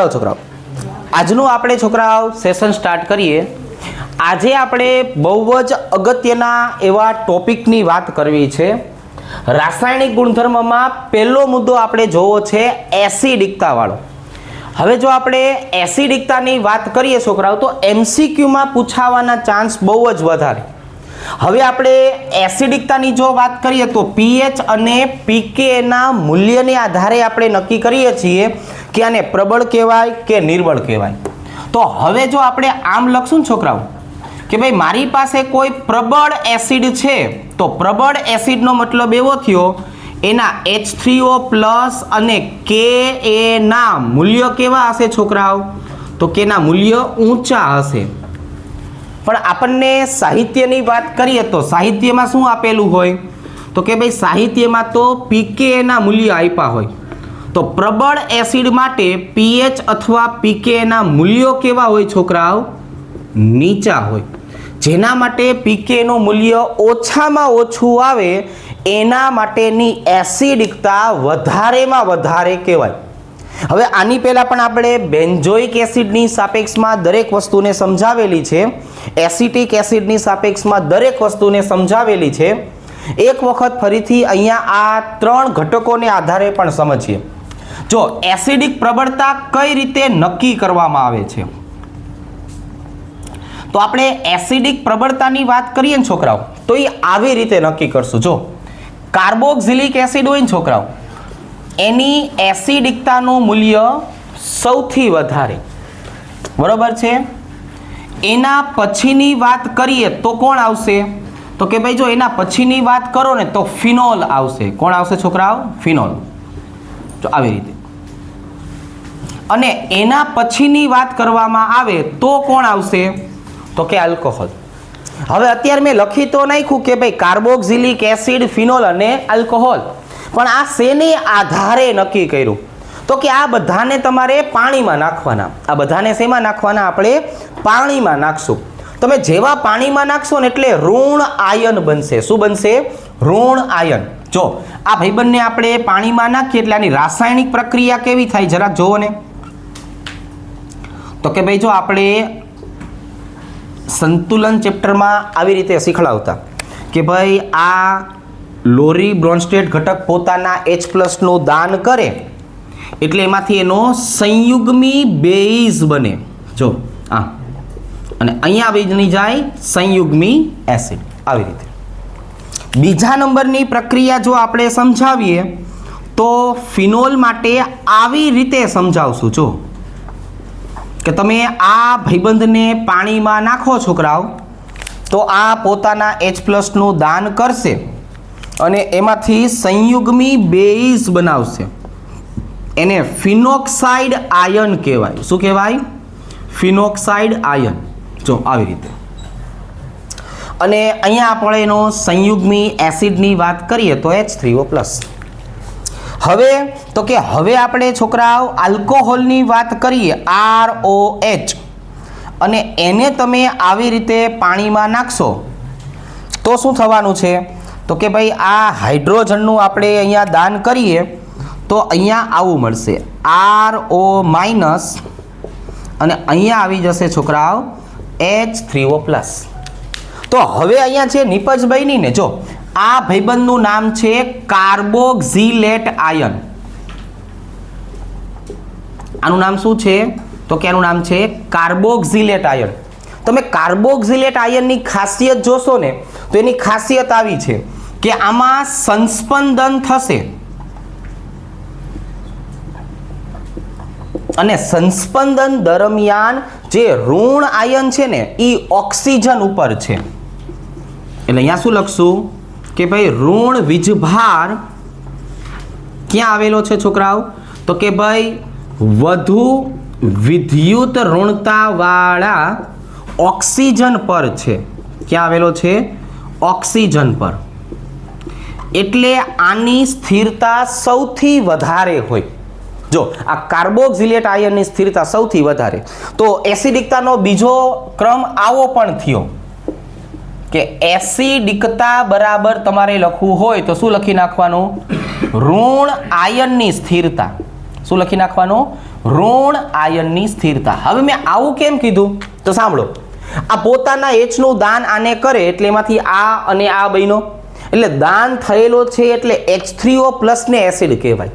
છોકરાઓ આજનું આપણે છોકરાઓ સેશન સ્ટાર્ટ કરીએ। આજે આપણે બહુ જ અગત્યના એવા ટોપિકની વાત કરવી છે। રાસાયણિક ગુણધર્મમાં પહેલો મુદ્દો આપણે જોવો છે એસિડિકતા વાળો। હવે જો આપણે એસિડિકતાની વાત કરીએ છોકરાઓ તો એમસીક્યુમાં પૂછાવાના ચાન્સ બહુ જ વધારે। હવે આપણે એસિડિકતાની જો વાત કરીએ તો પીએચ અને પીકે ના મૂલ્યને આધારે આપણે નક્કી કરીએ છીએ કે આને પ્રબળ કહેવાય કે નિર્બળ કહેવાય। તો હવે જો આપણે આમ લખશું છોકરાઓ કે ભાઈ મારી પાસે કોઈ પ્રબળ એસિડ છે તો પ્રબળ એસિડનો મતલબ એવો થયો એના H3O+ અને Ka ના મૂલ્ય કેવા હશે છોકરાઓ તો કે ના મૂલ્ય ઊંચા હશે। પણ આપણને સાહિત્યની વાત કરીએ તો સાહિત્યમાં શું આપેલું હોય તો કે ભાઈ સાહિત્યમાં તો પીકે ના મૂલ્ય આપ્યા હોય। તો પ્રબળ એસિડ માટે પીએચ અથવા પીકે ના મૂલ્યો કેવા હોય છોકરાઓ નીચા હોય। જેના માટે પીકે નું મૂલ્ય ઓછામાં ઓછું આવે એના માટેની એસિડિકતા વધારેમાં વધારે કહેવાય। હવે આની પહેલા પણ આપણે બેન્ઝોઇક એસિડની સાપેક્ષમાં દરેક વસ્તુને સમજાવેલી છે, એસિટિક એસિડની સાપેક્ષમાં દરેક વસ્તુને સમજાવેલી છે। એક વખત ફરીથી અહીંયા આ ત્રણ ઘટકોને આધારે પણ સમજીએ। જો એસિડિક પ્રબળતા કઈ રીતે નક્કી કરવામાં આવે છે તો આપણે એસિડિક પ્રબળતાની વાત કરીએ ને છોકરાઓ તો એ આવી રીતે નક્કી કરશું। જો કાર્બોક્સિલિક એસિડ હોય ને છોકરાઓ એની એસિડિકતાનું મૂલ્ય સૌથી વધારે બરોબર છે। એના પછીની વાત કરીએ તો કોણ આવશે તો કે ભાઈ જો એના પછીની વાત કરો ને તો ફિનોલ આવશે। કોણ આવશે છોકરાઓ ફિનોલ। જો આવી રીતે અને એના પછીની વાત કરવામાં આવે તો કોણ આવશે તો કે આલ્કોહોલ। હવે અત્યારે મેં લખી તો નાખ્યું કે ભાઈ કાર્બોક્સિલિક એસિડ ફિનોલ અને આલ્કોહોલ પણ આ શેને આધારે નક્કી કર્યું તો કે આ બધાને તમારે પાણીમાં નાખવાના। આ બધાને શેમાં નાખવાના આપણે પાણીમાં નાખશું। તમે જેવા પાણીમાં નાખશો ને એટલે ઋણ આયન બનશે। શું બનશે ઋણ આયન। જો આ ભાઈબંધને આપણે પાણીમાં નાખીએ એટલે આની રાસાયણિક પ્રક્રિયા કેવી થાય જરા જોવો ને તો કે ભાઈ જો આપણે સંતુલન ચેપ્ટરમાં આવી રીતે શીખવાડતા કે ભાઈ આ લોરી બ્રોન્સ્ટેડ ઘટક પોતાના H+ નું દાન કરે એટલે એમાંથી એનો સંયુગ્મી બેઝ બને। જો આ અને અહીંયા બની જાય સંયુગ્મી એસિડ આવી રીતે। બીજા નંબરની પ્રક્રિયા જો આપણે સમજાવીએ તો ફિનોલ માટે આવી રીતે સમજાવશું। જો કે તમે આ ભાઈબંધને પાણીમાં નાખો છોકરાઓ તો આ પોતાના H+ નું દાન કરશે અને એમાંથી સંયુગ્મી બેઝ બનાવશે। એને ફિનોક્સાઇડ આયન કહેવાય। શું કહેવાય ફિનોક્સાઇડ આયન। જો આવી રીતે અને અહીંયા આપણે એનો સંયુગ્મી એસિડની વાત કરીએ તો H3O+। હવે તો કે હવે આપણે છોકરાઓ આલ્કોહોલની વાત કરીએ ROH અને એને તમે આવી રીતે પાણીમાં નાખશો તો શું થવાનું છે તો કે ભાઈ આ હાઇડ્રોજનનું આપણે અહીંયા દાન કરીએ તો અહીંયા આવું મળશે RO- અને અહીંયા આવી જશે છોકરાઓ H3O+। તો હવે અહીંયા છે નિપજ બની ને જો આ ભાઈબંધનું નામ છે કાર્બોક્સિલેટ આયન। આનું નામ શું છે તો કે આનું નામ છે કાર્બોક્સિલેટ આયન। તમે કાર્બોક્સિલેટ આયનની ખાસિયત જોશો ને તો એની ખાસિયત આવી છે કે આમાં સંસ્પંદન થશે અને સંસ્પંદન દરમિયાન જે ઋણ આયન છે ને એ ઓક્સિજન ઉપર છે એટલે અહીંયા શું લખશું કે ભાઈ ઋણ વીજભાર ક્યાં આવેલો છે છોકરાઓ તો કે ભાઈ વધુ વિદ્યુત ઋણતા વાળા ઓક્સિજન પર છે। ક્યાં આવેલો છે ઓક્સિજન પર। એટલે આની સ્થિરતા સૌથી વધારે હોય। જો આ કાર્બોક્સિલેટ આયનની સ્થિરતા સૌથી વધારે। તો એસિડિકતાનો બીજો ક્રમ આવો પણ થયો કે એસિડિકતા બરાબર તમારે લખવું હોય તો શું લખી નાખવાનું ઋણ આયનની સ્થિરતા। શું લખી નાખવાનું ઋણ આયનની સ્થિરતા. હવે મેં આવું કેમ કીધું તો સાંભળો, આ પોતાના H નું દાન આને કરે એટલે એમાંથી આ અને આ બન્યો, એટલે દાન થયેલો છે એટલે H3O+ ને એસિડ કહેવાય.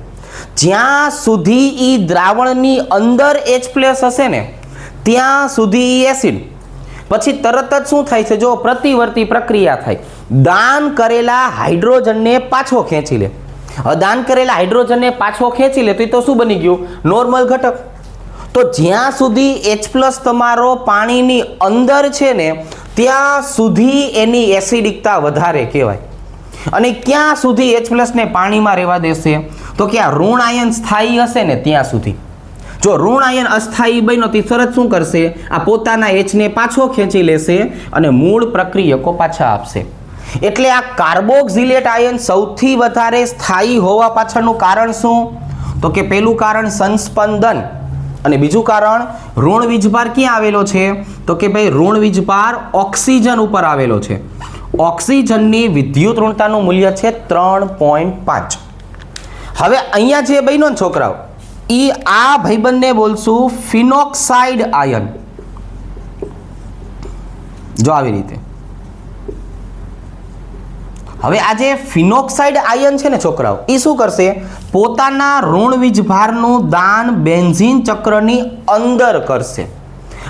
જ્યાં સુધી ઈ દ્રાવણની અંદર H+ હશે ને ત્યાં સુધી ઈ એસિડ. પછી તરત જ શું થાય છે, જો પ્રતિવર્તી પ્રક્રિયા થાય, દાન કરેલા હાઇડ્રોજનને પાછો ખેંચી લે. દાન કરેલા હાઇડ્રોજનને પાછો ખેંચી લે તો શું બની ગયું, નોર્મલ ઘટક. તો જ્યાં સુધી H+ તમારો પાણીની અંદર છે ને ત્યાં સુધી એની એસિડિકતા વધારે કહેવાય. અને ક્યાં સુધી H+ ને પાણીમાં રહેવા દેશે, તો કે આ ઋણ આયન સ્થાયી હશે ને ત્યાં સુધી. જો ઋણ આયન અસ્થાયી બન્યો તો તરત શું કરશે, આ પોતાના H ને પાછો ખેંચી લેશે અને મૂળ પ્રક્રિયકો પાછા આપશે. એટલે આ કાર્બોક્સિલેટ આયન સૌથી વધારે સ્થાયી હોવા પાછળનું કારણ શું, તો કે પહેલું કારણ સંસ્પંદન અને બીજું કારણ ઋણ વીજભાર ક્યાં આવેલો છે, તો કે ભાઈ ઋણ વીજભાર ઓક્સિજન ઉપર આવેલો છે. ઓક્સિજનની વિદ્યુત ઋણતાનું મૂલ્ય છે 3.5. હવે અહીંયા જે બન્યો ને છોકરાઓ, ઈ આ ભાઈબંધને બોલશું ફિનોક્સાઇડ આયન. જો આવી રીતે. હવે આ જે ફિનોક્સાઇડ આયન છે ને છોકરાઓ, ઈ શું કરશે, પોતાના ઋણ વીજભારનું દાન બેન્ઝીન ચક્રની અંદર કરશે.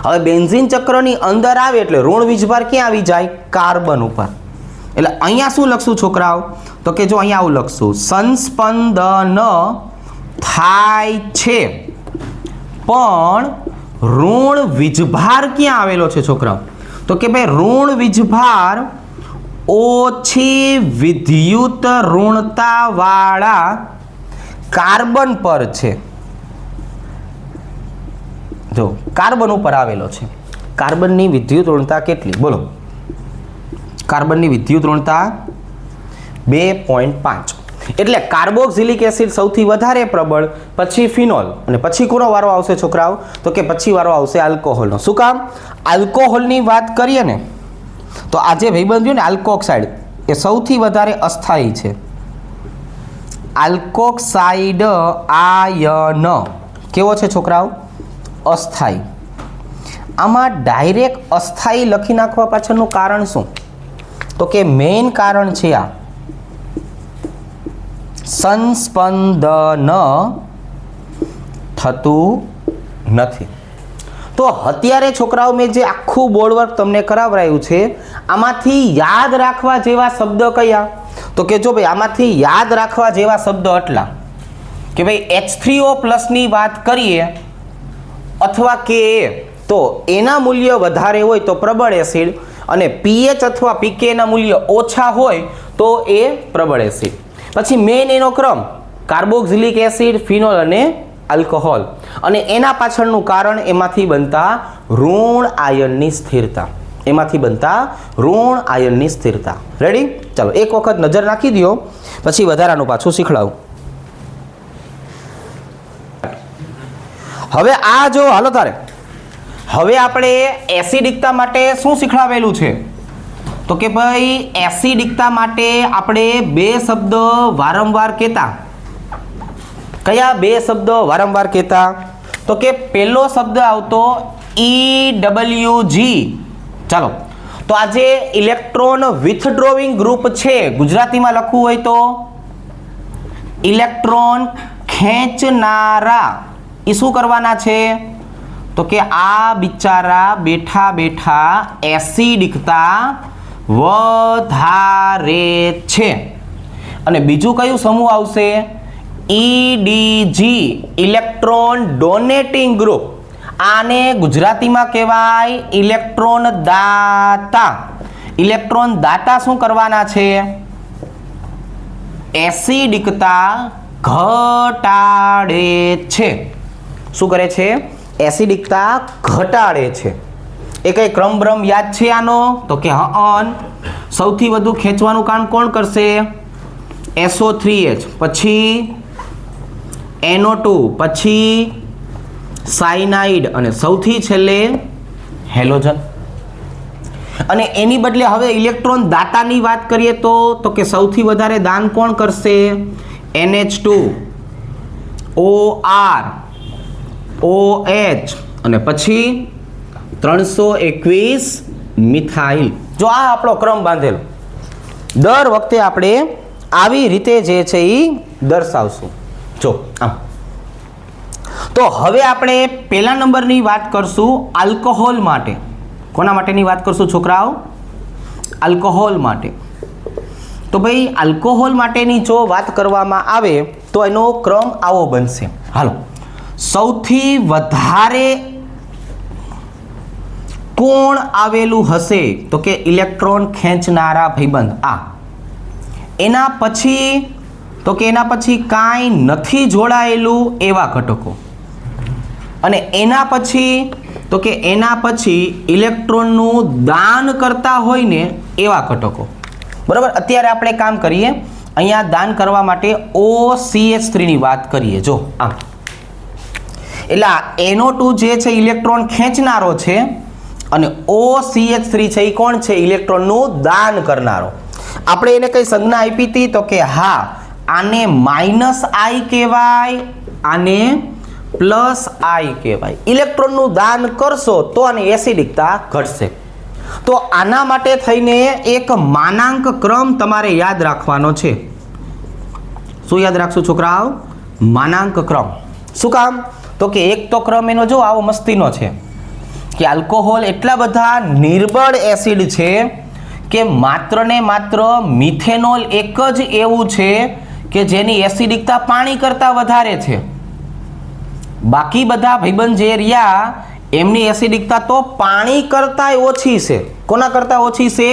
હવે બેન્ઝીન ચક્રની અંદર આવે એટલે ઋણ વીજભાર ક્યાં આવી જાય, કાર્બન ઉપર. એટલે અહીંયા શું લખશું છોકરાઓ, તો કે જો અહીંયા આવું લખશું, સંસ્પંદન થાય છે પણ ઋણ વીજભાર ક્યાં આવેલો છે છોકરાઓ, તો કે ભાઈ ઋણ વીજભાર ઓછી વિદ્યુત ઋણતા વાળા કાર્બન પર છે. જો કાર્બન ઉપર આવેલો છે. કાર્બનની વિદ્યુત ઋણતા કેટલી બોલો, કાર્બનની વિદ્યુત ઋણતા 2.5. એટલે કાર્બોક્સિલિક એસિડ સૌથી વધારે પ્રબળ, પછી ફિનોલ, અને પછી કોનો વારો આવશે છોકરાઓ, તો કે પછી વારો આવશે આલ્કોહોલનો. શું કામ, આલ્કોહોલની વાત કરીએ ને તો આજે ભાઈબંધ થયું ને આલ્કોક્સાઇડ, એ સૌથી વધારે અસ્થાયી છે. આલ્કોક્સાઇડ આયન કેવો છે છોકરાઓ, અસ્થાયી. આમાં ડાયરેક્ટ અસ્થાયી લખી નાખવા પાછળનું કારણ શું, તો કે મેઇન કારણ છે આ સંસ્પંદન થતું નથી. તો અત્યારે છોકરાઓ મેં જે આખું બોર્ડવર્ક તમને કરાવરાયું છે, આમાંથી યાદ રાખવા જેવા શબ્દ કયા, તો કે જો ભાઈ આમાંથી યાદ રાખવા જેવા શબ્દ એટલા કે ભાઈ H3O+ ની વાત કરીએ અથવા કે તો એના મૂલ્ય વધારે હોય તો પ્રબળ એસિડ, અને pH અથવા pK ના મૂલ્ય ઓછા હોય તો એ પ્રબળ એસિડ. પછી મેઇન એનો ક્રમ કાર્બોક્સિલિક એસિડ, ફિનોલ અને આલ્કોહોલ, અને એના પાછળનું કારણ એમાંથી બનતા ઋણ આયનની સ્થિરતા. એમાંથી બનતા ઋણ આયનની સ્થિરતા. રેડી? ચાલો એક વખત નજર નાખી દો, પછી વધારાનું પાછું શીખડાવું. હવે આ જો હાલો તારે, હવે આપણે એસિડિકતા માટે શું શીખડાવેલું છે, તો કે ભાઈ એસિડિકતા માટે આપણે બે શબ્દ વારંવાર કહેતા. કયા બે શબ્દ વારંવાર કહેતા, તો કે પહેલો શબ્દ આવતો EWG. ચાલો તો આજે ઇલેક્ટ્રોન વિથડ્રોઈંગ ગ્રુપ છે, ગુજરાતીમાં લખવું હોય તો ઇલેક્ટ્રોન ખેંચનારા. એ શું કરવાના છે, તો કે આ બિચારા બેઠા બેઠા એસિડિકતા વધારે છે. અને બીજું કયું સમૂહ આવશે, EDG ઇલેક્ટ્રોન ડોનેટિંગ ગ્રુપ. આને ગુજરાતીમાં કહેવાય ઇલેક્ટ્રોન દાતા. ઇલેક્ટ્રોન દાતા શું કરવાના છે, એસિડિકતા ઘટાડે છે. શું કરે છે, એસિડિકતા ઘટાડે છે. એ કઈ ક્રમબ્રમ યાદ છે આનો, તો કે હન સૌથી વધુ ખેંચવાનું કામ કોણ કરશે, SO3H, પછી NO2, પછી સાયનાઇડ, અને સૌથી છેલ્લે હેલોજન. અને એની બદલે હવે ઇલેક્ટ્રોન દાતાની વાત કરીએ તો કે સૌથી વધારે દાન કોણ કરશે, NH2OR, OH અને પછી 321 મિથાઇલ. જો આ આપણો ક્રમ બાંધેલો, દર વખતે આપણે આવી રીતે જે છે એ દર્શાવશું. જો આમ. તો હવે આપણે પહેલા નંબરની વાત કરશું આલ્કોહોલ માટે. કોના માટેની વાત કરશું છોકરાઓ? આલ્કોહોલ માટે. તો ભાઈ આલ્કોહોલ માટેની જો વાત કરવામાં આવે તો એનો ક્રમ આવો બનશે. હાલો, સૌથી વધારે કોણ આવેલું હશે? તો કે ઇલેક્ટ્રોન ખેંચનારા ભાઈબંધ આ. એના પછી તો કે એના પછી કાંઈ નથી જોડાયેલું એવા ઘટકો, અને એના પછી તો કે એના પછી ઇલેક્ટ્રોનનું દાન કરતા હોય ને એવા ઘટકો. બરાબર. અત્યારે આપણે કામ કરીએ, અહીંયા દાન કરવા માટે OCH3 ની વાત કરીએ. જો આમ, એટલે NO2 જે છે ઇલેક્ટ્રોન ખેંચનારો છે અને OCH3 છે એ કોણ છે? ઇલેક્ટ્રોનનું દાન કરનારો. આપણે એને કઈ સંજ્ઞા આપી હતી? તો કે હા, આને -I કહેવાય, આને +I કહેવાય. ઇલેક્ટ્રોનનું દાન કરશો તો આની એસિડિકતા ઘટશે. તો આના માટે થઈને એક માનાંક ક્રમ તમારે યાદ રાખવાનો છે. શું યાદ રાખશું છોકરાઓ? માનાંક ક્રમ. શું કામ? તો કે એક તો ક્રમ એનો જો આવો મસ્તીનો છે કે આલ્કોહોલ એટલા બધા નિર્બળ એસિડ છે કે માત્ર ને માત્ર મિથેનોલ એક જ એવું છે કે જેની એસિડિકતા પાણી કરતાં વધારે છે. બાકી બધા ભાઈબંધ જે રહ્યા એમની એસિડિકતા તો પાણી કરતાં ઓછી છે. કોના કરતાં ઓછી છે?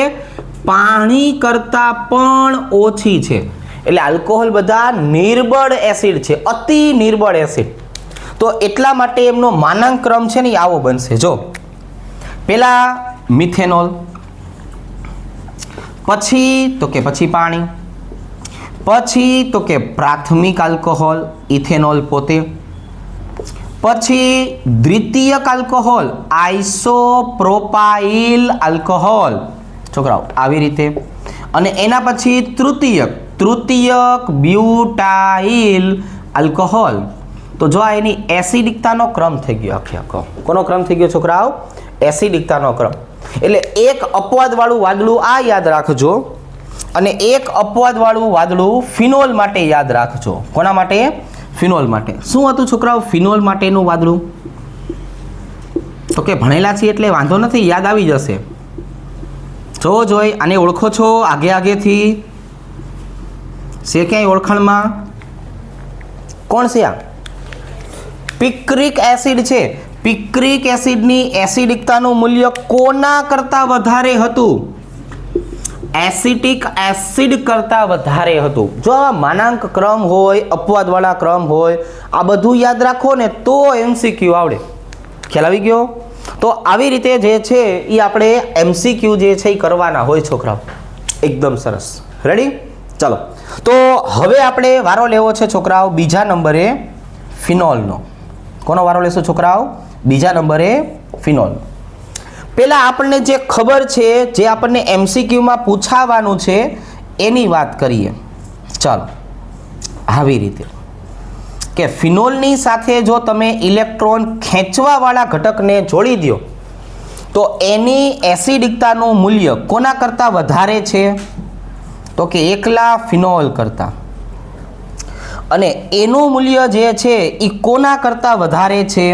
પાણી કરતાં પણ ઓછી છે. એટલે આલ્કોહોલ બધા નિર્બળ એસિડ છે, અતિ નિર્બળ એસિડ. તો એટલા માટે એમનો માનાંક ક્રમ છે ને આવો બનશે. જો પેલા મિથેનોલ, પછી તો કે પછી પાણી, પછી તો કે પ્રાથમિક આલ્કોહોલ ઇથેનોલ પોતે, પછી દ્વિતીયક આલ્કોહોલ આઇસોપ્રોપાઇલ આલ્કોહોલ. છોકરાઓ આવી રીતે. અને એના પછી તૃતીયક બ્યુટાઇલ આલ્કોહોલ. તો જો આ એની એસિડિકતાનો ક્રમ થઈ ગયો. આખે આખો કોનો ક્રમ થઈ ગયો છોકરાઓ? એસિડિકતાનો ક્રમ. એટલે એક અપવાદવાળું વાદળું આ યાદ રાખજો, અને એક અપવાદવાળું વાદળું ફિનોલ માટે યાદ રાખજો. કોના માટે? ફિનોલ માટે. શું હતું છોકરાઓ ફિનોલ માટેનું વાદળું? તો કે ભણેલા છીએ એટલે વાંધો નથી, યાદ આવી જશે. જો જોઈ આને ઓળખો છો આગે આગેથી? છે ક્યાંય ઓળખાણમાં? કોણ છે આ? પિક્રિક એસિડ છે. પિક્રિક એસિડની એસિડિકતાનું મૂલ્ય કોના કરતાં વધારે હતું? એસિટિક એસિડ કરતાં વધારે હતું. જો આ માનાંક ક્રમ હોય, અપવાદવાળા ક્રમ હોય, આ બધું યાદ રાખો ને તો MCQ આવડે. ખ્યાલ આવી ગયો? તો આવી રીતે જે છે એ આપણે MCQ જે છે એ કરવાના હોય છોકરાઓ. એકદમ સરસ. રેડી? ચાલો, તો હવે આપણે વારો લેવો છે છોકરાઓ બીજા નંબરે ફિનોલનો. કોનો વારો લેશો છોકરાઓ? બીજા નંબરે ફિનોલનો. પહેલા આપણને જે ખબર છે, જે આપણને MCQમાં પૂછાવાનું છે એની વાત કરીએ. ચાલો, આવી રીતે કે ફિનોલની સાથે જો તમે ઇલેક્ટ્રોન ખેંચવાવાળા ઘટકને જોડી દો તો એની એસિડિકતાનું મૂલ્ય કોના કરતાં વધારે છે? તો કે એકલા ફિનોલ કરતાં. અને એનું મૂલ્ય જે છે એ કોના કરતાં વધારે છે?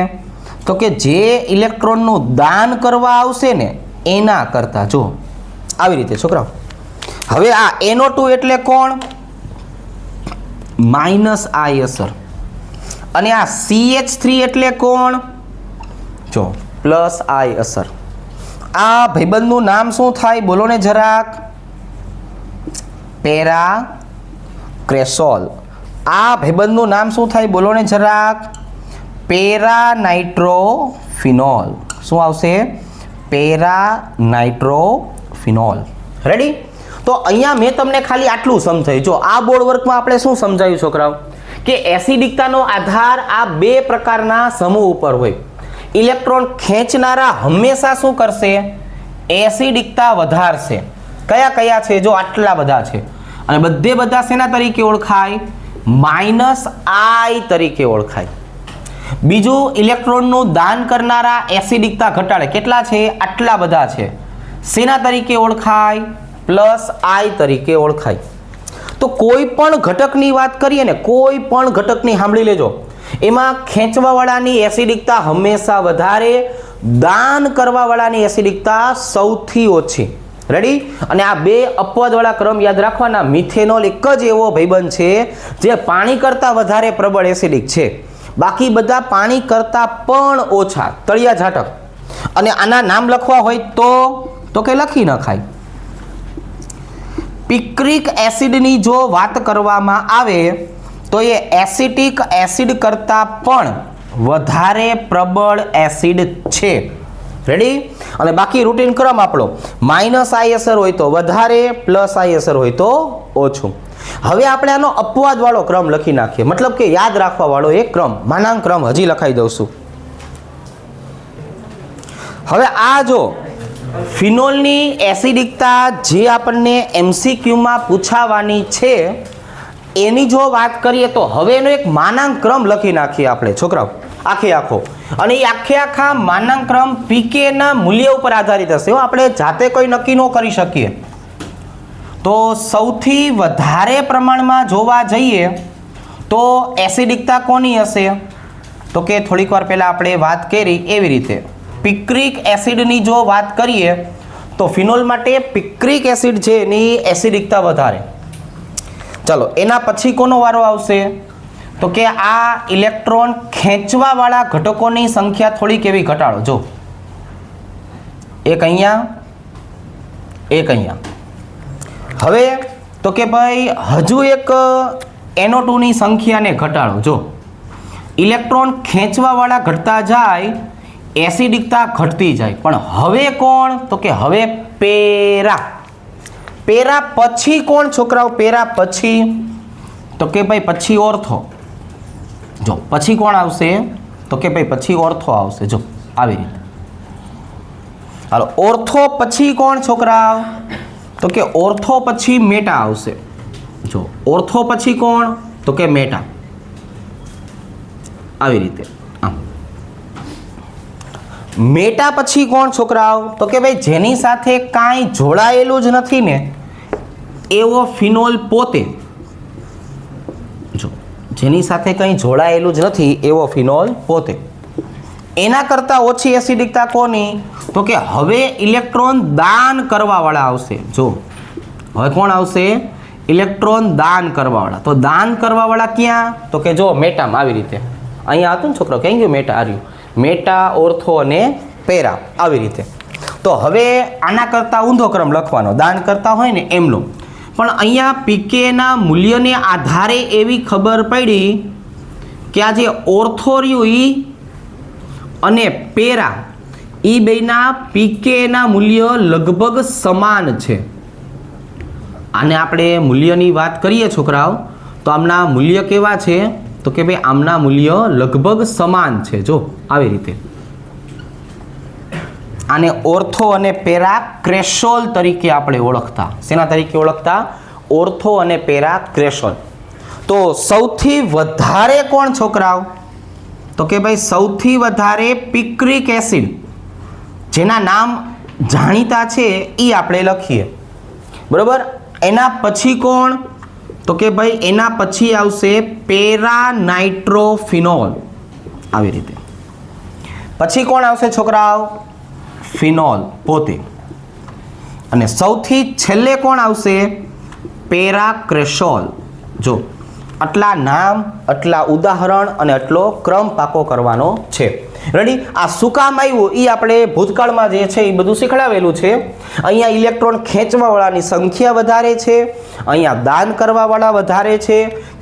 તો કે જે ઇલેક્ટ્રોનનું દાન કરવા આવશે ને એના કરતાં. જો આવી રીતે છોકરાઓ. હવે આ NO2 એટલે કોણ? -I અસર. અને આ CH3 એટલે કોણ? જો +I અસર. આ ભાઈબંધનું નામ શું થાય? બોલો ને જરાક. પેરાક્રેસોલ. આ ભાઈબંધનું નામ શું થાય? બોલો ને જરાક. પેરાનાઇટ્રોફિનોલ. શું આવશે? પેરાનાઇટ્રોફિનોલ. રેડી? તો અહીંયા મેં તમને ખાલી આટલું સમજાવ્યું. જો આ બોર્ડ વર્કમાં આપણે શું સમજાવ્યું છોકરાઓ? કે એસિડિકતાનો આધાર આ બે પ્રકારના સમૂહ ઉપર હોય. ઇલેક્ટ્રોન ખેંચનારા હંમેશા શું કરશે? એસિડિકતા વધારશે. કયા કયા છે? જો આટલા બધા છે. અને બધા શેના તરીકે ઓળખાય? -I તરીકે ઓળખાય. બીજું ઇલેક્ટ્રોનનું દાન કરનારા એસિડિકતા ઘટાડે. કેટલા છે? આટલા બધા છે. શેના તરીકે ઓળખાય? પ્લસ આઈ તરીકે ઓળખાય. તો કોઈ પણ ઘટકની વાત કરીએ ને, કોઈ પણ ઘટકની સાંભળી લેજો, એમાં ખેંચવાવાળાની એસિડિકતા હંમેશા વધારે, દાન કરવાવાળાની એસિડિકતા સૌથી ઓછી. રેડી? અને આ બે અપવાદવાળા ક્રમ યાદ રાખવાના. મિથેનોલ એક જ એવો ભાઈબંધ છે જે પાણી કરતાં વધારે પ્રબળ એસિડિક છે, બાકી બધા પાણી કરતાં પણ ઓછા, તળિયા ઝાટક. અને આના નામ લખવા હોય તો કે લખી નખાય. પિક્રિક એસિડની જો વાત કરવામાં આવે તો એ એસિટિક એસિડ કરતાં પણ વધારે પ્રબળ એસિડ છે. રેડી? અને બાકી રૂટીન ક્રમ આપણો માઇનસ આઈ અસર હોય તો વધારે, પ્લસ આઈ અસર હોય તો ઓછું. હવે આપણે આનો અપવાદ વાળો ક્રમ લખી નાખીએ, મતલબ કે યાદ રાખવા વાળો એક ક્રમ, માનાંક ક્રમ હજી લખાઈ દઉં છું. હવે આ જો ફિનોલની એસિડિકતા જે આપણને એમસીક્યુમાં પૂછાવાની છે એની જો વાત કરીએ તો હવે એનો એક માનાંક ક્રમ લખી નાખીએ આપણે છોકરાઓ, આખો. અને એ આખા માનાંક ક્રમ પીકે ના મૂલ્ય ઉપર આધારિત હશે. આપણે જાતે કોઈ નક્કી ન કરી શકીએ. તો સૌથી વધારે પ્રમાણમાં જોવા જઈએ તો એસિડિકતા કોની હશે? તો કે થોડીક વાર પહેલા આપણે વાત કરી એવી રીતે પિક્રિક એસિડની જો વાત કરીએ તો ફિનોલ માટે પિક્રિક એસિડ છે એની એસિડિકતા વધારે. ચલો એના પછી કોનો વારો આવશે? તો કે આ ઇલેક્ટ્રોન ખેંચવાવાળા ઘટકોની સંખ્યા થોડીક એવી ઘટાડો. જો એક અહીંયા, એક અહીંયા. હવે તો કે ભાઈ હજુ એક NO2 ની સંખ્યાને ઘટાડો. જો ઇલેક્ટ્રોન ખેંચવાવાળા ઘટતા જાય, એસિડિકતા ઘટતી જાય. પણ હવે કોણ? તો કે હવે પેરા. પેરા પછી કોણ છોકરાઓ? પેરા પછી તો કે ભાઈ પછી ઓર્થો. જો પછી કોણ આવશે? તો કે ભાઈ પછી ઓર્થો આવશે. જો આવી રીતે. હાલો, ઓર્થો પછી કોણ છોકરાઓ? તો કે ઓર્થો પછી મેટા આવશે. જો ઓર્થો પછી કોણ? તો કે મેટા. આવી રીતે. મેટા પછી કોણ છોકરાઓ? તો કે ભાઈ જેની સાથે કાંઈ જોડાયેલું જ નથી ને એવો ફિનોલ પોતે. જો જેની સાથે કંઈ જોડાયેલું જ નથી એવો ફિનોલ પોતે. એના કરતાં ઓછી એસિડિકતા કોની? તો કે હવે ઇલેક્ટ્રોન દાન કરવાવાળા આવશે. જો હવે કોણ આવશે? ઇલેક્ટ્રોન દાન કરવાવાળા. તો દાન કરવાવાળા ક્યાં? તો કે જો મેટામાં. આવી રીતે અહીંયા હતું ને છોકરો, ક્યાં ગયું મેટા? આવ્યું. મેટા, ઓર્થો અને પેરા. આવી રીતે. તો હવે આના કરતાં ઊંધો ક્રમ લખવાનો, દાન કરતા હોય ને એમનો. પણ અહીંયા પીકેના મૂલ્યને આધારે એવી ખબર પડી કે આ જે ઓર્થો રહ્યું અને પેરા એ બેના પીકેના મૂલ્ય લગભગ સમાન છે. આને આપણે મૂલ્યની વાત કરીએ છોકરાઓ તો આમના મૂલ્ય કેવા છે? તો કે ભાઈ આમના મૂલ્ય લગભગ સમાન છે. જો આવી રીતે. આને ઓર્થો અને પેરા ક્રેશોલ તરીકે આપણે ઓળખતા. શેના તરીકે ઓળખતા? ઓર્થો અને પેરા ક્રેશોલ. તો સૌથી વધારે કોણ છોકરાઓ? તો કે ભાઈ સૌથી વધારે પિક્રિક એસિડ, જેના નામ જાણીતા છે એ આપણે લખીએ. બરોબર? એના પછી કોણ? તો કે ભાઈ એના પછી આવશે પેરા નાઇટ્રોફિનોલ. આવી રીતે. પછી કોણ આવશે છોકરાઓ? ફિનોલ પોતે. અને સૌથી છેલ્લે કોણ આવશે? પેરાક્રેશોલ. જો આટલા નામ, આટલા ઉદાહરણ અને આટલો ક્રમ પાકો કરવાનો છે. રેડી? આ શું કામ આવ્યું એ આપણે ભૂતકાળમાં જે છે એ બધું શીખડાવેલું છે. અહીંયા ઇલેક્ટ્રોન ખેંચવાવાળાની સંખ્યા વધારે છે, અહીંયા દાન કરવાવાળા વધારે છે.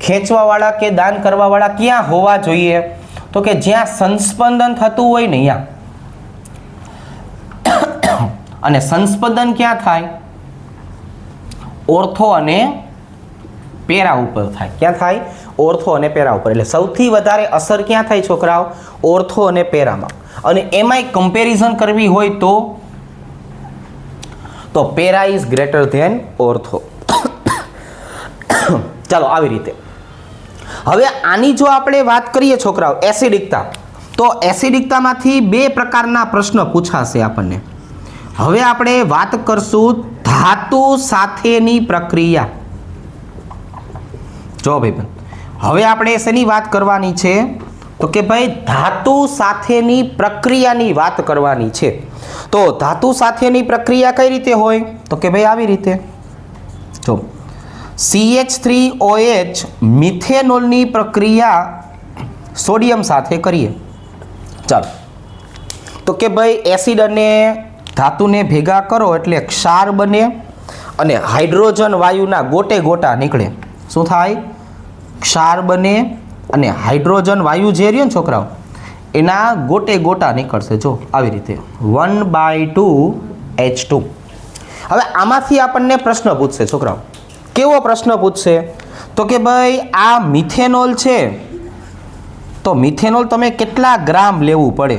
ખેંચવાવાળા કે દાન કરવાવાળા ક્યાં હોવા જોઈએ? તો કે જ્યાં સંસ્પંદન થતું હોય ને અહીંયા. અને સંસ્પંદન ક્યાં થાય? ઓર્થો અને પેરા ઉપર થાય. ક્યાં થાય? ઓર્થો અને પેરા ઉપર. એટલે સૌથી વધારે અસર ક્યાં થાય છોકરાઓ? ઓર્થો અને પેરામાં. અને એમાંય કમ્પેરિઝન કરવી હોય તો para is greater than ortho. ચાલો આવી રીતે. હવે આની જો આપણે વાત કરીએ છોકરાઓ એસિડિકતા, તો એસિડિકતામાંથી બે પ્રકારના પ્રશ્ન પૂછાશે આપણને. હવે આપણે વાત કરશું ધાતુ સાથેની પ્રક્રિયા. જો ભાઈ, હવે આપણે શેની વાત કરવાની છે? તો કે ભાઈ ધાતુ સાથેની પ્રક્રિયાની વાત કરવાની છે. તો ધાતુ સાથેની પ્રક્રિયા કઈ રીતે હોય? તો કે ભાઈ આવી રીતે. જો CH3OH મિથેનોલની પ્રક્રિયા સોડિયમ સાથે કરીએ. ચાલો, તો કે ભાઈ એસિડ અને ધાતુને ભેગા કરો એટલે ક્ષાર બને અને હાઇડ્રોજન વાયુના ગોટે ગોટા નીકળે. શું થાય? ક્ષાર બને અને હાઇડ્રોજન વાયુ જે રહ્યો ને છોકરાઓ એના ગોટે ગોટા નીકળશે. જો આવી રીતે 1/2H2. હવે આમાંથી આપણને પ્રશ્ન પૂછશે છોકરાઓ. કેવો પ્રશ્ન પૂછશે? તો કે ભાઈ આ મિથેનોલ છે, તો મિથેનોલ તમે કેટલા ગ્રામ લેવું પડે?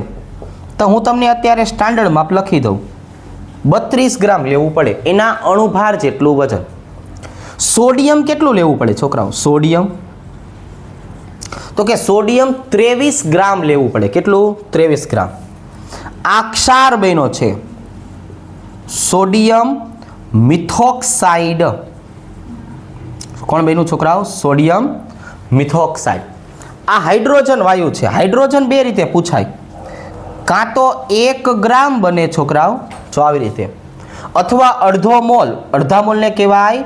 તો હું તમને અત્યારે સ્ટાન્ડર્ડ માપ લખી દઉં. 32 ગ્રામ લેવું પડે, એના અણુભાર જેટલું વજન. સોડિયમ કેટલું લેવું પડે છોકરાઓ? સોડિયમ તો કે સોડિયમ 23 ગ્રામ લેવું પડે. કેટલું? 23 ગ્રામ. આ ક્ષાર બન્યો છે સોડિયમ મિથોક્સાઇડ. કોણ બન્યું છોકરાઓ? સોડિયમ મિથોક્સાઇડ. આ હાઇડ્રોજન વાયુ છે. હાઇડ્રોજન બે રીતે પૂછાય. કાં તો 1 ગ્રામ બને છોકરાઓ, જો આવી રીતે, અથવા અડધો મોલ. અડધા મોલને કહેવાય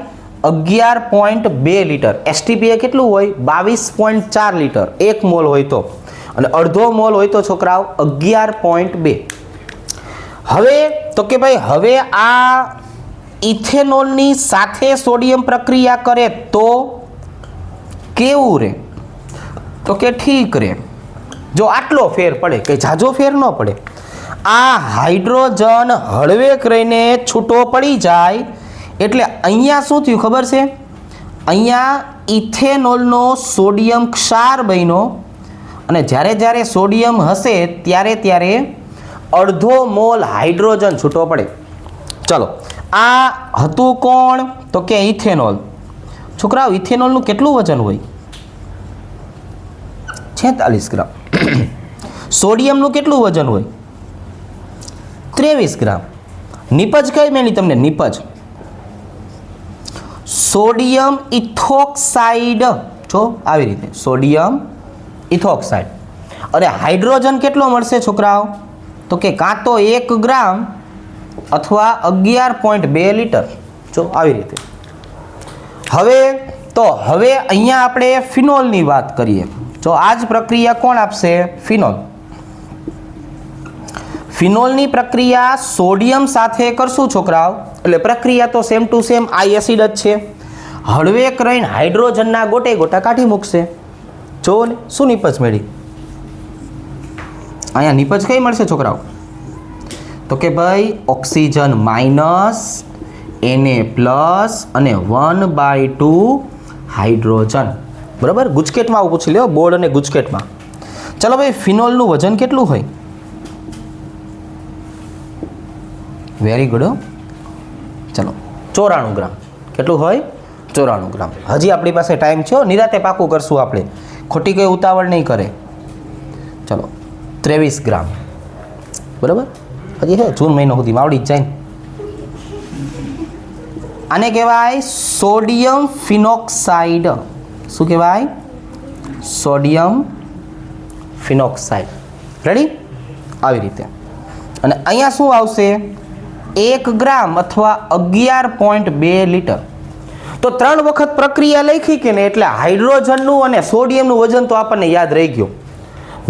11.2 લીટર. એસટીપી કેટલું હોય? 22.4 લીટર. 1 મોલ હોય તો, અને અડધો મોલ હોય તો છોકરાઓ 11.2. હવે તો કે ભાઈ હવે આ ઇથેનોલની સાથે સોડિયમ પ્રક્રિયા કરે તો કેવું રહે? તો કે ઠીક રહે. જો આટલો ફેર પડે, કે ઝાઝો ફેર ન પડે. આ હાઇડ્રોજન હળવેક રહીને છૂટો પડી જાય એટલે અહીંયા શું થયું ખબર છે? અહીંયા ઇથેનોલનો સોડિયમ ક્ષાર બન્યો, અને જ્યારે જ્યારે સોડિયમ હશે ત્યારે અડધો મોલ હાઇડ્રોજન છૂટો પડે. ચલો, આ હતું કોણ? તો કે ઇથેનોલ. છોકરાઓ ઇથેનોલનું કેટલું વજન હોય? 46 ગ્રામ. સોડિયમનું કેટલું વજન હોય? 23 ગ્રામ. નિપજ કઈ મેળવી તમને? નિપજ સોડિયમ ઇથોક્સાઇડ. જો આવી રીતે સોડિયમ ઇથોક્સાઇડ. અને હાઇડ્રોજન કેટલો મળશે છોકરાઓ? તો કે કાં તો 1 ગ્રામ અથવા 11.2 લીટર. જો આવી રીતે. હવે અહીંયા આપણે ફિનોલની વાત કરીએ. જો આ જ પ્રક્રિયા કોણ આપશે? ફિનોલ. ફિનોલની પ્રક્રિયા સોડિયમ સાથે કરશું છોકરાઓ, એટલે પ્રક્રિયા તો સેમ ટુ સેમ આ એસિડ જ છે. હળવેક રહીને હાઇડ્રોજનના ગોટે ગોટા કાઢી મૂકશે. જો ને શું નિપજ મળી? અહીંયા નિપજ કઈ મળશે છોકરાઓ? તો કે ભાઈ ઓક્સિજન માઇનસ, Na પ્લસ અને 1/2 હાઇડ્રોજન. બરાબર? ગુજકેટમાં આવું પૂછી લ્યો, બોર્ડ અને ગુજકેટમાં. ચલો ભાઈ, ફિનોલનું વજન કેટલું હોય? Very good. ચલો 94 ગ્રામ. કેટલું હોય? 94 ગ્રામ. હજી આપણી પાસે ટાઈમ છે, નિરાતે પાકું કરશું આપણે, ખોટી કંઈ ઉતાવળ નહીં કરે. ચલો 23 ગ્રામ. બરાબર? હજી હે જૂન મહિનો સુધીમાં આવડી જ જાય ને. આને કહેવાય સોડિયમ ફિનોક્સાઇડ. શું કહેવાય? Sodium phenoxide. રેડી? આવી રીતે. અને અહીંયા શું આવશે? 1 ગ્રામ અથવા 11.2 લીટર. તો 3 વખત પ્રક્રિયા લખી કે ને, એટલે હાઇડ્રોજનનું અને સોડિયમનું વજન તો આપણને યાદ રહી ગયું.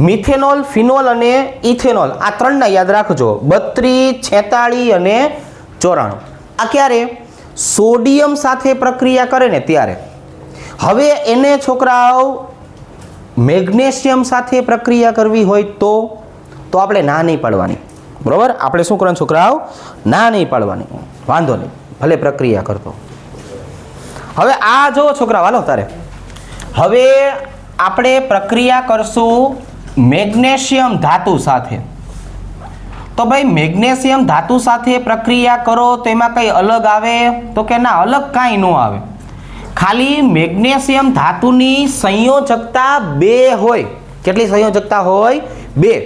મિથેનોલ, ફિનોલ અને ઇથેનોલ, આ 3ના યાદ રાખજો. 32, 46 અને 94. આ ક્યારે? સોડિયમ સાથે પ્રક્રિયા કરે ને ત્યારે. હવે એને છોકરાઓ મેગ્નેશિયમ સાથે પ્રક્રિયા કરવી હોય તો આપણે ના નહીં પાડવાની. બરાબર? આપણે શું કરવાનું છોકરાઓ? ના નહીં પાડવાની. વાંધો નહીં, ભલે પ્રક્રિયા કરતો. હવે આ જો છોકરા, હાલો તારે હવે આપણે પ્રક્રિયા કરશું મેગ્નેશિયમ ધાતુ સાથે. તો ભાઈ મેગ્નેશિયમ ધાતુ સાથે પ્રક્રિયા કરો તો એમાં કંઈ અલગ આવે? તો કે ના, અલગ કાંઈ ન આવે. ખાલી મેગ્નેશિયમ ધાતુની સંયોજકતા 2 હોય. કેટલી સંયોજકતા હોય? 2.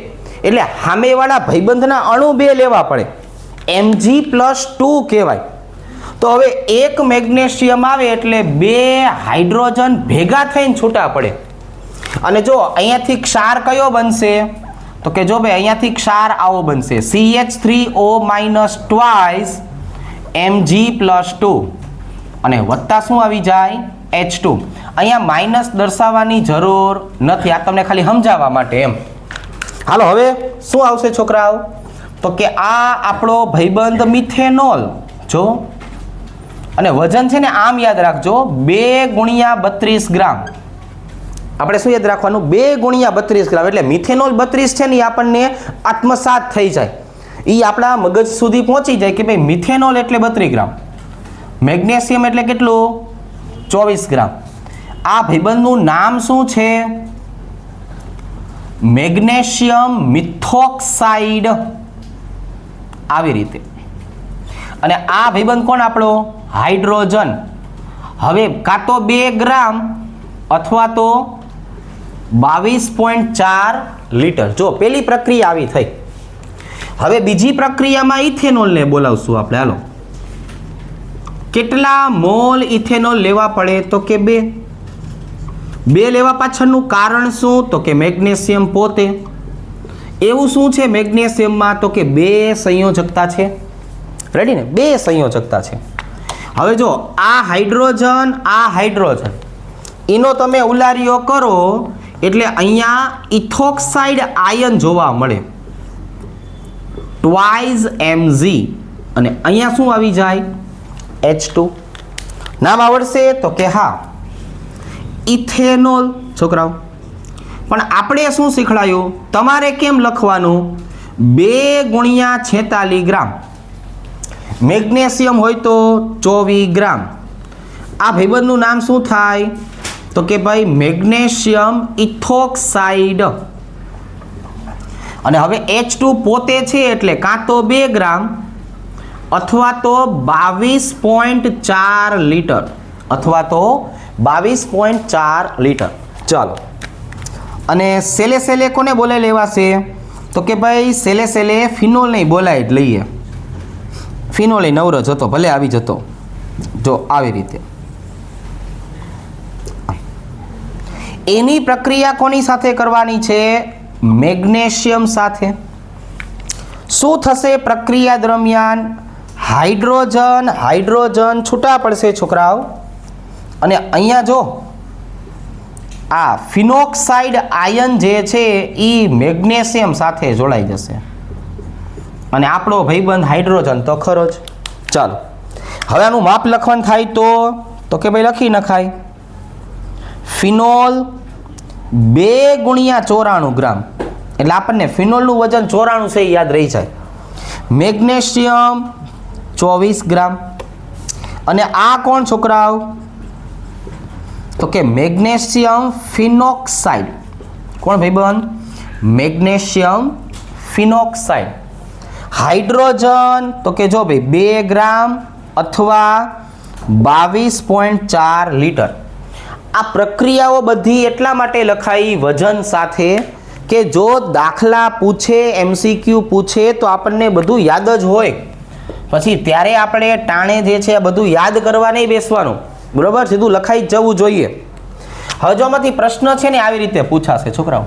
એટલે સામેવાળા ભાઈબંધના અણુ 2 લેવા પડે, Mg+2 કહેવાય. તો હવે એક મેગ્નેશિયમ આવે એટલે 2 હાઇડ્રોજન ભેગા થઈને છૂટા પડે. અને જો અહીંયાથી ક્ષાર કયો બનશે? તો કે જો ભાઈ અહીંયાથી ક્ષાર આવો બનશે, CH3O- twice Mg+2 અને વત્તા શું આવી જાય? H2. અહીંયા માઇનસ દર્શાવવાની જરૂર નથી, આ તમને ખાલી સમજાવવા માટે એમ. હાલો હવે શું આવશે છોકરાઓ? તો કે આ આપણો ભાઈબંધ મિથેનોલ. જો અને વજન છે ને આમ યાદ રાખજો, 2 × 32 ગ્રામ. આપણે શું યાદ રાખવાનું? 2 × 32 ગ્રામ. એટલે મિથેનોલ 32 છે ને એ આપણને આત્મસાત થઈ જાય, એ આપણા મગજ સુધી પહોંચી જાય કે ભાઈ મિથેનોલ એટલે 32 ગ્રામ, મેગ્નેશિયમ એટલે કેટલું? 24 ગ્રામ. આ ભાઈબંધનું નામ શું છે? મેગ્નેશિયમ મિથોક્સાઇડ. આવી રીતે. અને આ ભાઈબંધ કોણ આપણો? હાઇડ્રોજન. હવે કાં તો 2 ગ્રામ અથવા તો 22.4 લીટર. જો પેલી પ્રક્રિયા આવી થઈ. હવે બીજી પ્રક્રિયામાં ઇથેનોલને બોલાવશું આપણે. હાલો, કેટલા મોલ ઇથેનોલ લેવા પડે? તો કે 2. 2 લેવા પાછળનું કારણ શું? તો કે મેગ્નેશિયમ પોતે. એવું શું છે મેગ્નેશિયમમાં? તો કે 2 સંયોજકતા છે. રેડી ને? 2 સંયોજકતા છે. હવે જો આ હાઇડ્રોજન એનો તમે ઉલારીઓ કરો એટલે અહીંયા ઇથોક્સાઇડ આયન જોવા મળે, ટ્વાઇસ Mg. અને અહીંયા શું આવી જાય? H2. નામ આવડશે? તો કે હા, ઇથેનોલ. છોકરાઓ પણ આપણે શું શીખડાયું? તમારે કેમ લખવાનું? 2 × 46 ગ્રામ. મેગ્નેશિયમ હોય તો 24 ગ્રામ. આ ભાઈબંધનું નામ શું થાય? તો કે ભાઈ મેગ્નેશિયમ ઇથોક્સાઇડ. અને હવે H2 પોતે છે એટલે કાં તો 2 ગ્રામ અથવા તો 22.4 લીટર, અથવા તો 22.4 લીટર. ચાલો, અને સેલે કોને બોલાવી લેવાશે? તો કે ભાઈ સેલે ફિનોલ નહીં બોલાવી જ લઈએ. ફિનોલ નવરો જતો, ભલે આવી જતો. જો આવી રીતે. એની પ્રક્રિયા કોની સાથે કરવાની છે? મેગ્નેશિયમ સાથે. શું થશે પ્રક્રિયા દરમિયાન? હાઇડ્રોજન છૂટા પડશે છોકરાઓ. અને અહીંયા જો આ ફિનોક્સાઇડ આયન જે છે એ મેગ્નેશિયમ સાથે જોડાઈ જશે. અને આપણો ભાઈબંધ હાઇડ્રોજન તો ખરો જ. ચાલો હવે આનું માપ લખવાનું થાય તો કે ભાઈ લખી નખાય, ફિનોલ 2 × 94 ગ્રામ. એટલે આપણને ફિનોલનું વજન 94 છે એ યાદ રહી જાય. મેગ્નેશિયમ 24 ગ્રામ. અને આ કોણ છોકરાઓ? તો કે મેગ્નેશિયમ ફિનોક્સાઇડ. કોણ ભાઈબંધ? Magnesium phenoxide. હાઇડ્રોજન તો કે જો ભાઈ 2 ગ્રામ અથવા 22.4 લીટર. આ પ્રક્રિયાઓ બધી એટલા માટે લખાઈ વજન સાથે કે જો દાખલા પૂછે, MCQ પૂછે તો આપણને બધું યાદ જ હોય. પછી ત્યારે આપણે ટાણે જે છે બધું યાદ કરવા નહીં બેસવાનું, બરોબર? સીધું લખાઈ જ જવું જોઈએ. હવે જો આમાંથી પ્રશ્ન છે ને આવી રીતે પૂછાશે છોકરાઓ.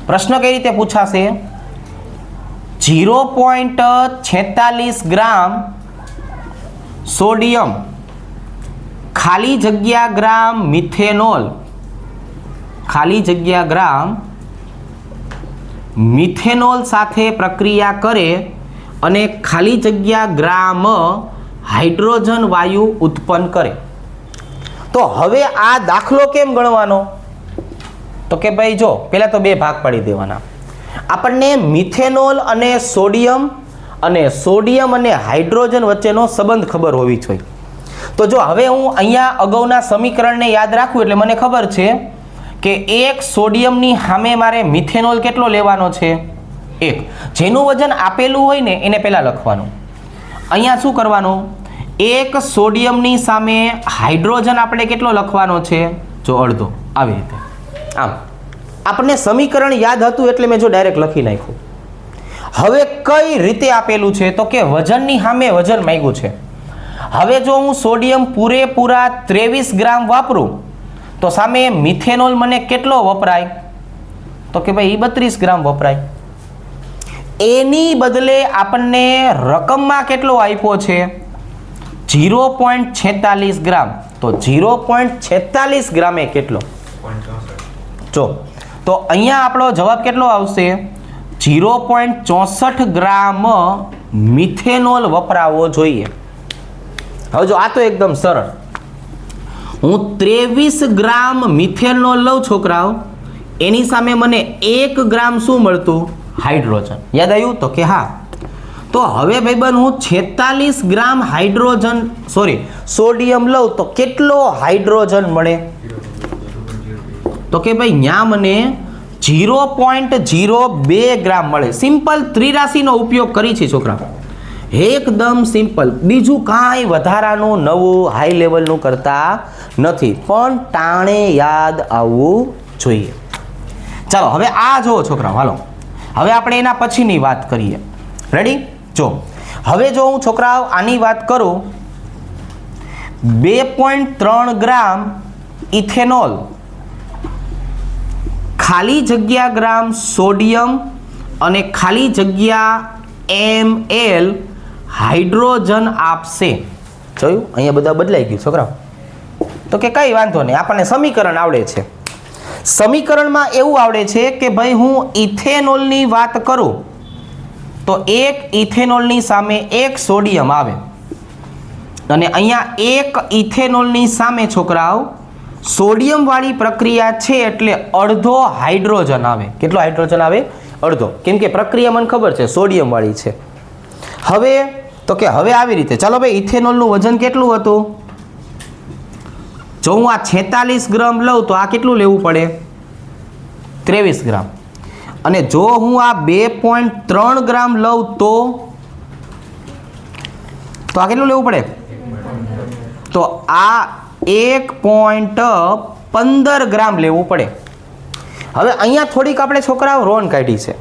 પ્રશ્ન કઈ રીતે પૂછાશે? 0.46 ગ્રામ સોડિયમ ખાલી જગ્યા ગ્રામ મિથેનોલ, ખાલી જગ્યા ગ્રામ મિથેનોલ સાથે પ્રક્રિયા કરે અને ખાલી જગ્યા ગ્રામ હાઇડ્રોજન વાયુ ઉત્પન્ન કરે. તો હવે આ દાખલો કેમ ગણવાનો? તો કે ભાઈ જો પહેલા તો 2 ભાગ પાડી દેવાના. આપણને મિથેનોલ અને સોડિયમ અને હાઇડ્રોજન વચ્ચેનો સંબંધ ખબર હોવી જોઈએ. તો જો હવે હું અહીંયા અગાઉના સમીકરણને યાદ રાખું એટલે મને ખબર છે કે 1 સોડિયમની સામે મારે મિથેનોલ કેટલો લેવાનો છે? 1. જેનું વજન આપેલું હોય ને એને પહેલા લખવાનું. અહીંયા શું કરવાનું? એક સોડિયમની સામે હાઇડ્રોજન આપણે કેટલો લખવાનો છે? જો અડધો, આવી રીતે. આમ આપણને સમીકરણ યાદ હતું એટલે મેં જો ડાયરેક્ટ લખી નાખ્યું. હવે કઈ રીતે આપેલું છે? તો કે વજનની સામે વજન માંગ્યું છે. હવે જો હું સોડિયમ પૂરેપૂરા 23 ગ્રામ વાપરું તો સામે મિથેનોલ મને કેટલો વપરાય? તો કે ભાઈ 32 ગ્રામ વપરાય. એની બદલે આપણને રકમમાં કેટલો આપ્યો છે? 0.46 ગ્રામ. તો 0.46 ગ્રામે કેટલો? જો તો અહીંયા આપણો જવાબ કેટલો આવશે? 0.64 ગ્રામ મિથેનોલ વપરાવો જોઈએ. હવે જો આ તો એકદમ સરળ. હું 23 ગ્રામ મિથેનોલ લઉં છોકરાઓ, એની સામે મને 1 ગ્રામ શું મળતું? હાઇડ્રોજન. યાદ આવ્યું? તો કે હા. તો હવે ભાઈબંધ હું 46 ગ્રામ સોડિયમ લઉં તો કેટલો હાઇડ્રોજન મળે? તો કે ભાઈ ન્યા મને 0.02 ગ્રામ મળે. સિમ્પલ ત્રિરાશીનો ઉપયોગ કરી છે છોકરા, એકદમ સિમ્પલ. બીજું કાંઈ વધારાનું નવું હાઈ લેવલનું કરતા નથી, પણ ટાણે યાદ આવવું જોઈએ. ચાલો હવે આ જુઓ છોકરા, હાલો હવે આપણે એના પછીની વાત કરીએ. રેડી? જો હવે જો હું છોકરાઓ આની વાત કરું, 2.3 ગ્રામ ઇથેનોલ, ખાલી જગ્યા ગ્રામ સોડિયમ અને ખાલી જગ્યા ml હાઇડ્રોજન આપશે. જોયું? અહીંયા બધા બદલાઈ ગયું છોકરાઓ. તો કે કઈ વાંધો નહીં, આપણને સમીકરણ આવડે છે. સમીકરણમાં એવું આવડે છે કે ભાઈ હું ઇથેનોલની વાત કરું તો એક ઇથેનોલની સામે એક સોડિયમ આવે અને અહીંયા એક ઇથેનોલની સામે છોકરાઓ સોડિયમ વાળી પ્રક્રિયા છે એટલે અડધો હાઇડ્રોજન આવે. કેટલો હાઇડ્રોજન આવે? અડધો. કેમ કે પ્રક્રિયા મને ખબર છે સોડિયમ વાળી છે. હવે તો કે હવે આવી રીતે ચાલો ભાઈ, ઇથેનોલનું વજન કેટલું હતું? જો હું આ 46 ગ્રામ લઉં તો આ કેટલું લેવું પડે? 23 ગ્રામ. અને જો હું આ 2.3 ગ્રામ લઉં તો આ કેટલું લેવું પડે? તો આ 1.15 ગ્રામ લેવું પડે. હવે અહીંયા થોડીક આપણે છોકરાઓ રોન કાઢી છે.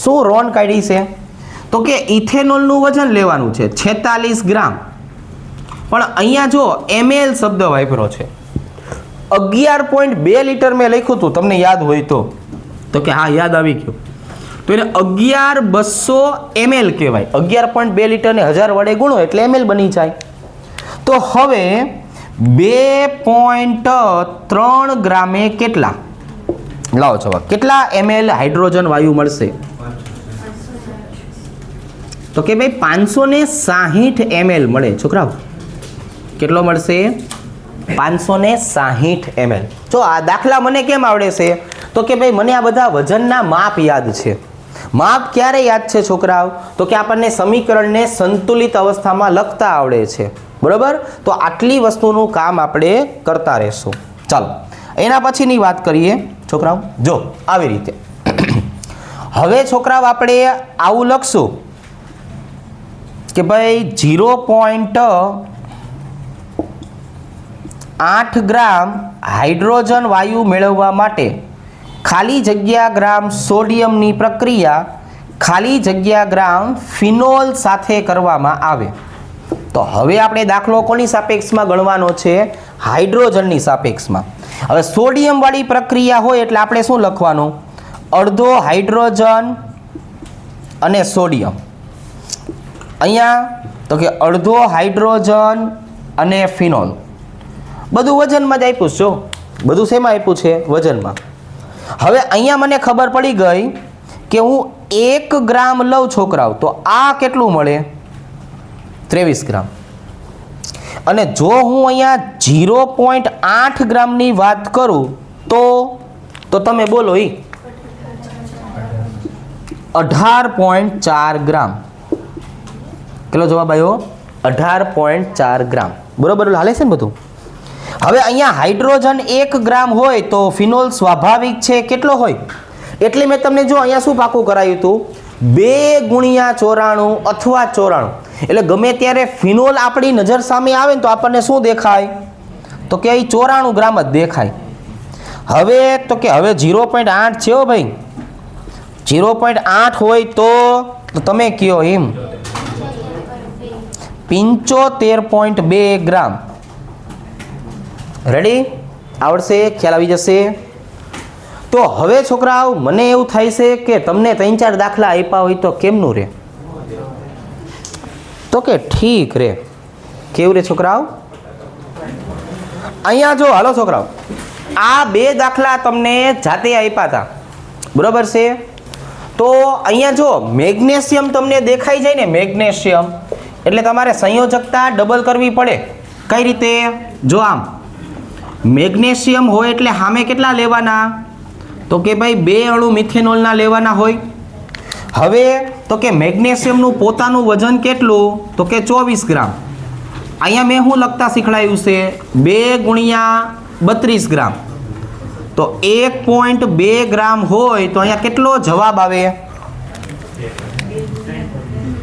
શું રોન કાઢી છે? તો કે ઇથેનોલનું વજન લેવાનું છે 46 ગ્રામ, પણ અહીંયા જો ml શબ્દ વાપર્યો છે. 11.2 લીટર મેં લખ્યું હતું, તમને યાદ હોય તો કે હા યાદ આવી ગયું. તો એને 11200 ml કહેવાય. 11.2 લીટરને 1000 વડે ગુણો એટલે ml બની જાય. તો હવે 2.3 ગ્રામે કેટલા? લાવો જવાબ. કેટલા ml હાઇડ્રોજન વાયુ મળશે? તો કે ભાઈ 560 ml મળે છોકરાઓ. કેટલો મળશે? 560 ml. જો આ દાખલા મને કેમ આવડે છે? તો કે ભાઈ મને આ બધા વજનના માપ યાદ છે. માપ ક્યારે યાદ છે છોકરાઓ? તો કે આપણને સમીકરણને સંતુલિત અવસ્થામાં લખતા આવડે છે. બરોબર? તો આટલી વસ્તુનું કામ આપણે કરતા રહેશું. ચાલો એના પછીની વાત કરીએ છોકરાઓ. જો આવી રીતે હવે છોકરાઓ આપણે આવું લખશું કે ભાઈ 0.8 ગ્રામ હાઇડ્રોજન વાયુ મેળવવા માટે ખાલી જગ્યા ગ્રામ સોડિયમની પ્રક્રિયા ખાલી જગ્યા ગ્રામ ફિનોલ સાથે કરવામાં આવે. તો હવે આપણે દાખલો કોની સાપેક્ષમાં ગણવાનો છે? હાઇડ્રોજનની સાપેક્ષમાં. હવે સોડિયમ વાળી પ્રક્રિયા હોય એટલે આપણે શું લખવાનું? અડધો હાઇડ્રોજન અને સોડિયમ. અહીંયા તો કે અડધો હાઇડ્રોજન અને ફિનોલ. બધું વજનમાં જ આપ્યું છો. બધું શેમાં આપ્યું છે? વજનમાં. હવે અહીંયા મને ખબર પડી ગઈ કે હું 1 ગ્રામ લઉં છોકરાઓ તો આ કેટલું મળે? 23 ગ્રામ. અને જો હું અહીંયા 0.8 ગ્રામની વાત કરું તો તમે બોલો 18.4 ગ્રામ. કેટલો જવાબ આવ્યો? 18.4 ગ્રામ. બરોબર હાલે છે ને બધું? હવે અહીંયા હાઇડ્રોજન 1 ગ્રામ હોય તો ફિનોલ સ્વાભાવિક છે કેટલો હોય? એટલે મેં તમને જો અહીંયા શું પાકું કરાયું હતું? 2 × 94 અથવા 94. એટલે ગમે ત્યારે ફિનોલ આપણી નજર સામે આવે ને તો આપણને શું દેખાય? તો કે અહીં 94 ગ્રામ જ દેખાય. હવે તો કે હવે 0.8 છે હો ભાઈ. 0.8 હોય તો તમે કયો એમ 75.2 ગ્રામ. રેડી? આવડશે? ખ્યાલ આવી જશે? તો હવે છોકરાઓ મને એવું થાય છે કે તમને 3-4 દાખલા આપ્યા હોય તો કેમનું રહે? તો કે ઠીક રે. કેવું રે છોકરાઓ? અહીંયા જો હાલો છોકરાઓ, આ 2 દાખલા તમને જાતે આપ્યા હતા, બરોબર છે? તો અહીંયા જો મેગ્નેશિયમ તમને દેખાઈ જાય ને, મેગ્નેશિયમ એટલે તમારે સંયોજકતા ડબલ કરવી પડે. કઈ રીતે? જો આમ મેગ્નેશિયમ હોય એટલે સામે કેટલા લેવાના? તો કે ભાઈ 2 અણુ મિથેનોલના લેવાના હોય. હવે તો કે મેગ્નેશિયમનું પોતાનું વજન કેટલું? તો કે 24 ગ્રામ. અહીંયા મેં શું લખતા શીખડાયું છે? 2 × 32 ગ્રામ. તો 1.2 ગ્રામ હોય તો અહીંયા કેટલો જવાબ આવે?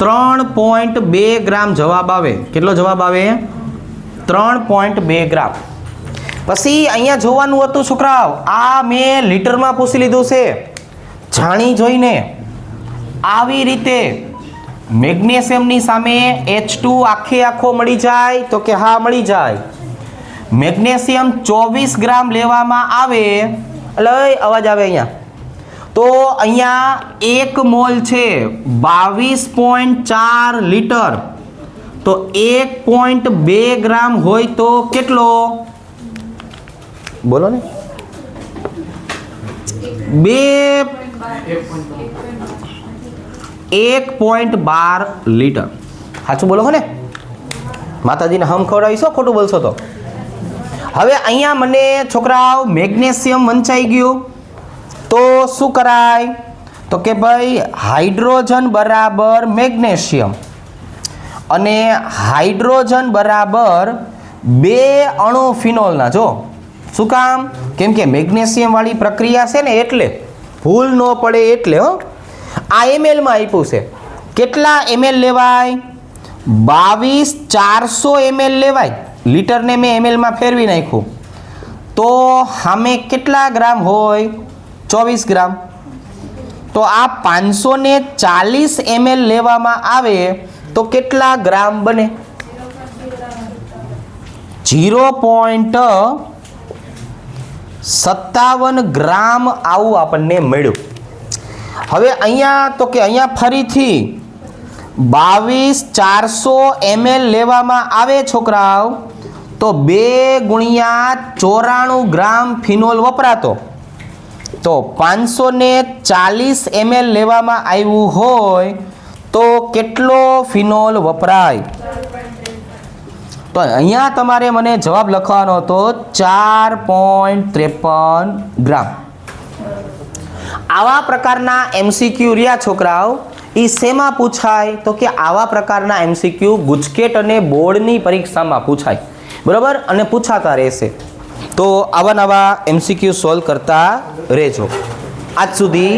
3.2 ગ્રામ જવાબ આવે. કેટલો જવાબ આવે? 3.2 ગ્રામ. પછી અહીંયા જોવાનું હતું છોકરાઓ, આ મેં લીટરમાં પૂછી લીધું છે. જાણી જોઈને આવી રીતે મેગ્નેશિયમની સામે H2 આખો મળી જાય? તો કે હા મળી જાય. મેગ્નેશિયમ 24 ગ્રામ લેવામાં આવે એટલે અવાજ આવે અહીંયા. તો અહીંયા 1 મોલ છે 22.4 લીટર. તો 1.2 ગ્રામ હોય તો કેટલો? બોલો ને. 1.12 લીટર. સાચું બોલો છો ને? માતાજીને હમ ખવડાવીશો, ખોટું બોલશો તો? હવે અહીંયા મને છોકરાઓ મેગ્નેશિયમ વંચાઈ ગયું તો શું કરાય? તો કે ભાઈ હાઇડ્રોજન બરાબર મેગ્નેશિયમ અને હાઇડ્રોજન બરાબર 2 અણુ ફિનોલના. જો શું કામ? કેમ કે મેગ્નેશિયમ વાળી પ્રક્રિયા છે ને, એટલે ભૂલ ન પડે એટલે. હો, આ ml માં આપ્યું છે. કેટલા ml લેવાય? 22,400 ml લેવાય. લીટરને મેં ml માં ફેરવી નાખ્યું તો સામે કેટલા ગ્રામ હોય? 24 ગ્રામ. તો આ 540 ml લેવામાં આવે તો કેટલા ગ્રામ બને? 0.57 ગ્રામ આવું આપણને મળ્યું. હવે અહીંયા તો કે અહીંયા ફરીથી 22,400 ml લેવામાં આવે છોકરાઓ તો 2 × 94 ગ્રામ ફિનોલ વપરાતો. તો 540 ml લેવામાં આવ્યું હોય તો કેટલો ફિનોલ વપરાય? તો અહીંયા તમારે મને જવાબ લખવાનો હતો 4.53 ગ્રામ. આવા પ્રકારના MCQ રહ્યા છોકરાઓ, એ શેમાં પૂછાય? તો કે આવા પ્રકારના MCQ ગુજકેટ અને બોર્ડની પરીક્ષામાં પૂછાય, બરાબર? અને પૂછાતા રહેશે. તો આવા નવા MCQ સોલ્વ કરતા રહેજો. આજ સુધી